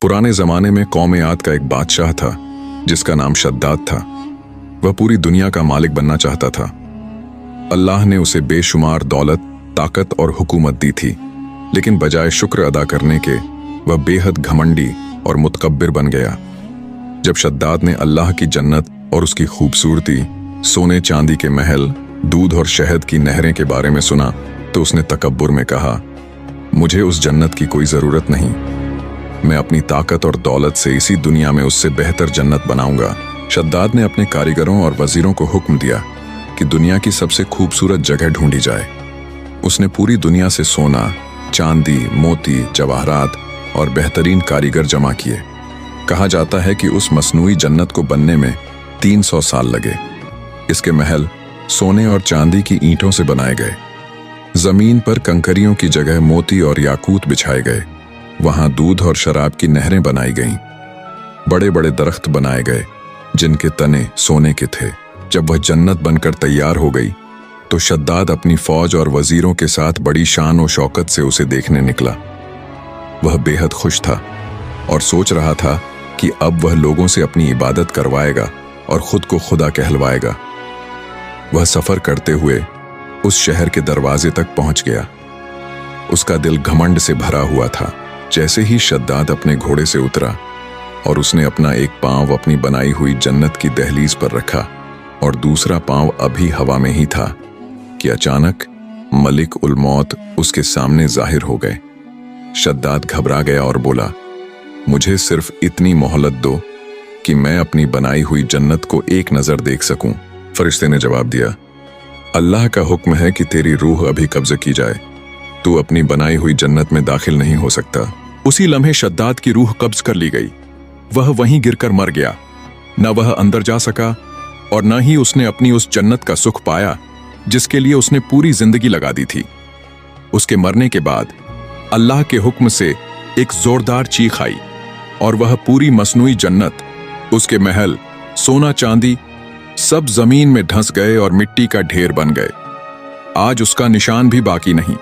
पुराने जमाने में कौम आद का एक बादशाह था जिसका नाम शद्दाद था। वह पूरी दुनिया का मालिक बनना चाहता था। अल्लाह ने उसे बेशुमार दौलत, ताकत और हुकूमत दी थी, लेकिन बजाय शुक्र अदा करने के वह बेहद घमंडी और मुतकब्बिर बन गया। जब शद्दाद ने अल्लाह की जन्नत और उसकी खूबसूरती, सोने चांदी के महल, दूध और शहद की नहरें के बारे में सुना तो उसने तकब्बुर में कहा, मुझे उस जन्नत की कोई ज़रूरत नहीं। मैं अपनी ताकत और दौलत से इसी दुनिया में उससे बेहतर जन्नत बनाऊंगा। शद्दाद ने अपने कारीगरों और वजीरों को हुक्म दिया कि दुनिया की सबसे खूबसूरत जगह ढूंढी जाए। उसने पूरी दुनिया से सोना, चांदी, मोती, जवाहरात और बेहतरीन कारीगर जमा किए। कहा जाता है कि उस मसनूई जन्नत को बनने में 300 साल लगे। इसके महल सोने और चांदी की ईंटों से बनाए गए। जमीन पर कंकरियों की जगह मोती और याकूत बिछाए गए। वहां दूध और शराब की नहरें बनाई गईं। बड़े बड़े दरख्त बनाए गए जिनके तने सोने के थे। जब वह जन्नत बनकर तैयार हो गई तो शद्दाद अपनी फौज और वजीरों के साथ बड़ी शान और शौकत से उसे देखने निकला। वह बेहद खुश था और सोच रहा था कि अब वह लोगों से अपनी इबादत करवाएगा और खुद को खुदा कहलवाएगा। वह सफर करते हुए उस शहर के दरवाजे तक पहुंच गया। उसका दिल घमंड से भरा हुआ था। जैसे ही शद्दाद अपने घोड़े से उतरा और उसने अपना एक पांव अपनी बनाई हुई जन्नत की दहलीज पर रखा और दूसरा पांव अभी हवा में ही था कि अचानक मलिक उल मौत उसके सामने जाहिर हो गए। शद्दाद घबरा गया और बोला, मुझे सिर्फ इतनी मोहलत दो कि मैं अपनी बनाई हुई जन्नत को एक नजर देख सकूं। फरिश्ते ने जवाब दिया, अल्लाह का हुक्म है कि तेरी रूह अभी कब्ज़ की जाए। तू अपनी बनाई हुई जन्नत में दाखिल नहीं हो सकता। उसी लम्हे शद्दाद की रूह कब्ज कर ली गई। वह वहीं गिरकर मर गया। न वह अंदर जा सका और न ही उसने अपनी उस जन्नत का सुख पाया जिसके लिए उसने पूरी जिंदगी लगा दी थी। उसके मरने के बाद अल्लाह के हुक्म से एक जोरदार चीख आई और वह पूरी मसनूई जन्नत, उसके महल, सोना चांदी सब जमीन में धंस गए और मिट्टी का ढेर बन गए। आज उसका निशान भी बाकी नहीं।